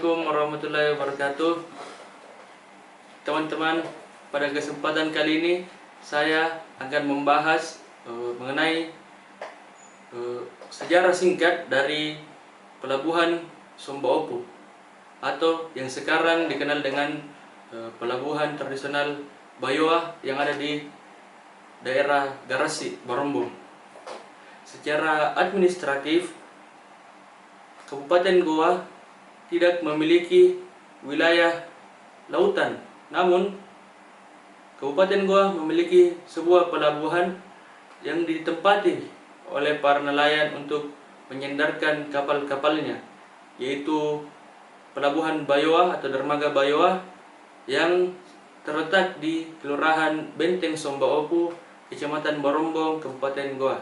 Assalamualaikum warahmatullahi wabarakatuh. Teman-teman, pada kesempatan kali ini saya akan membahas mengenai sejarah singkat dari Pelabuhan Sombaopu atau yang sekarang dikenal dengan Pelabuhan Tradisional Bayoa yang ada di daerah Garasi, Barombong. Secara administratif, Kabupaten Goa tidak memiliki wilayah lautan, namun Kabupaten Goa memiliki sebuah pelabuhan yang ditempati oleh para nelayan untuk menyandarkan kapal-kapalnya, yaitu Pelabuhan Bayoa atau Dermaga Bayoa yang terletak di Kelurahan Benteng Sombaopu, Kecamatan Barombong, Kabupaten Goa.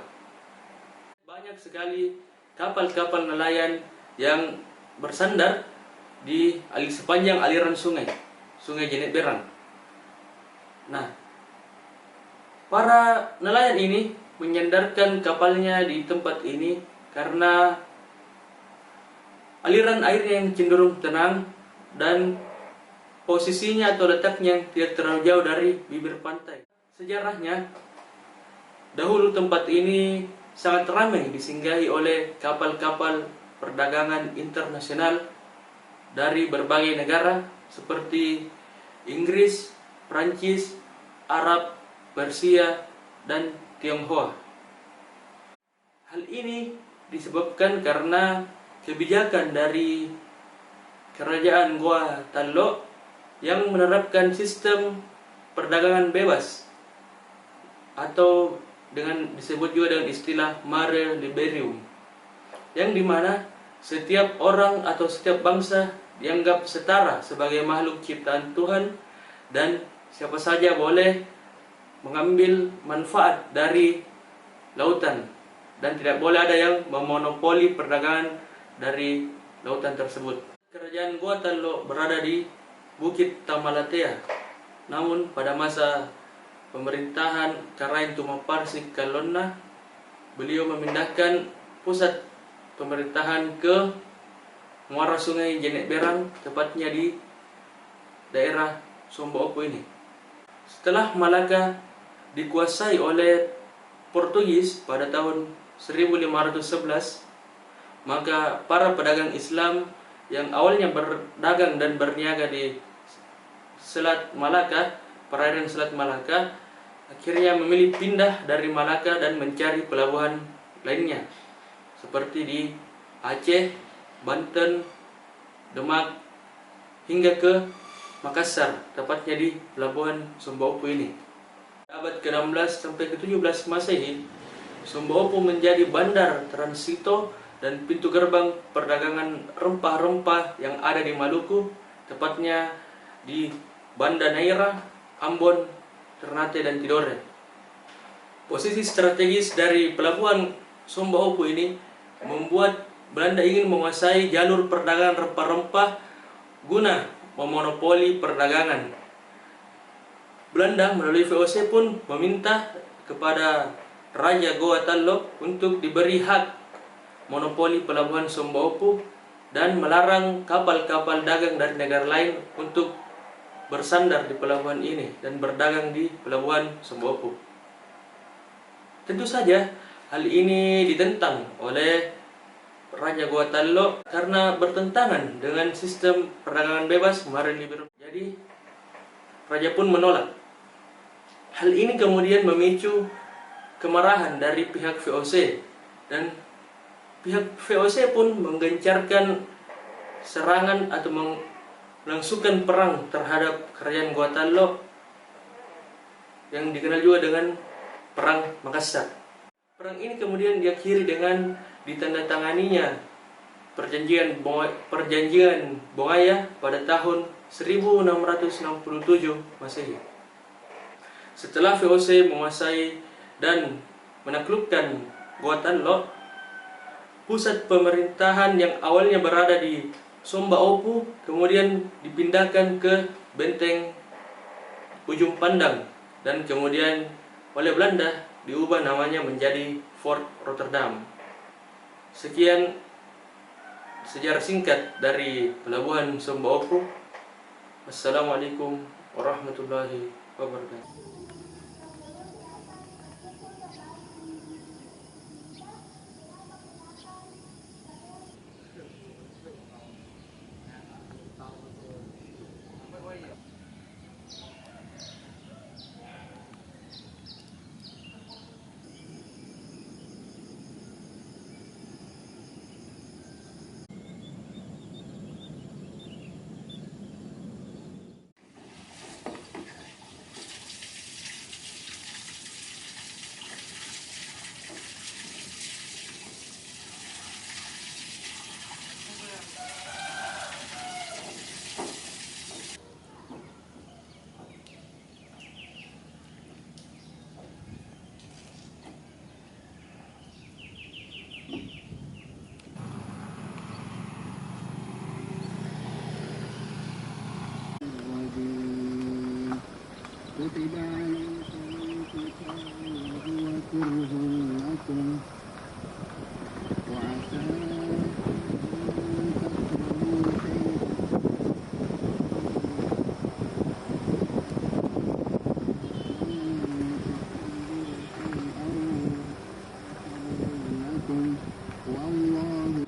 Banyak sekali kapal-kapal nelayan yang bersandar di sepanjang aliran Sungai Jenet Berang. Nah, para nelayan ini menyandarkan kapalnya di tempat ini karena aliran airnya yang cenderung tenang dan posisinya atau letaknya tidak terlalu jauh dari bibir pantai. Sejarahnya, dahulu tempat ini sangat ramai disinggahi oleh kapal-kapal perdagangan internasional dari berbagai negara seperti Inggris, Prancis, Arab, Persia, dan Tionghoa. Hal ini disebabkan karena kebijakan dari Kerajaan Goa Tallo yang menerapkan sistem perdagangan bebas atau disebut juga dengan istilah Mare Liberum, yang dimana setiap orang atau setiap bangsa dianggap setara sebagai makhluk ciptaan Tuhan dan siapa saja boleh mengambil manfaat dari lautan dan tidak boleh ada yang memonopoli perdagangan dari lautan tersebut. Kerajaan Goa Tallo berada di Bukit Tamalatea, namun pada masa pemerintahan Karain Tumaparsik Kalonna, beliau memindahkan pusat pemerintahan ke muara Sungai Jenet Berang, tepatnya di daerah Sombaopu ini. Setelah Malaka dikuasai oleh Portugis pada tahun 1511, maka para pedagang Islam yang awalnya berdagang dan berniaga di Selat Malaka, perairan Selat Malaka, akhirnya memilih pindah dari Malaka dan mencari pelabuhan lainnya seperti di Aceh, Banten, Demak, hingga ke Makassar, tepatnya di Pelabuhan Sombaopu ini. Abad ke-16 sampai ke-17 Masehi, Sombaopu menjadi bandar transito dan pintu gerbang perdagangan rempah-rempah yang ada di Maluku, tepatnya di Banda Neira, Ambon, Ternate, dan Tidore. Posisi strategis dari Pelabuhan Sombaopu ini membuat Belanda ingin menguasai jalur perdagangan rempah-rempah guna memonopoli perdagangan. Belanda melalui VOC pun meminta kepada Raja Goa Tallo untuk diberi hak monopoli Pelabuhan Sombaopu dan melarang kapal-kapal dagang dari negara lain untuk bersandar di pelabuhan ini dan berdagang di Pelabuhan Sombaopu. Tentu saja hal ini ditentang oleh Raja Goa Tallo karena bertentangan dengan sistem perdagangan bebas Mare Liberum. Jadi Raja pun menolak. Hal ini kemudian memicu kemarahan dari pihak VOC dan pihak VOC pun menggencarkan serangan atau melangsungkan perang terhadap Kerajaan Goa Tallo yang dikenal juga dengan Perang Makassar. Perang ini kemudian diakhiri dengan ditandatanganinya perjanjian Bongaya pada tahun 1667 Masehi. Setelah VOC menguasai dan menaklukkan Goa Tallo, pusat pemerintahan yang awalnya berada di Sombaopu kemudian dipindahkan ke Benteng Ujung Pandang dan kemudian oleh Belanda diubah namanya menjadi Fort Rotterdam. Sekian sejarah singkat dari Pelabuhan Sumba Opo. Assalamualaikum warahmatullahi wabarakatuh. كتب عليكم القتال وهو كره لكم وعسى أن تكرهوا شيئا لكم والله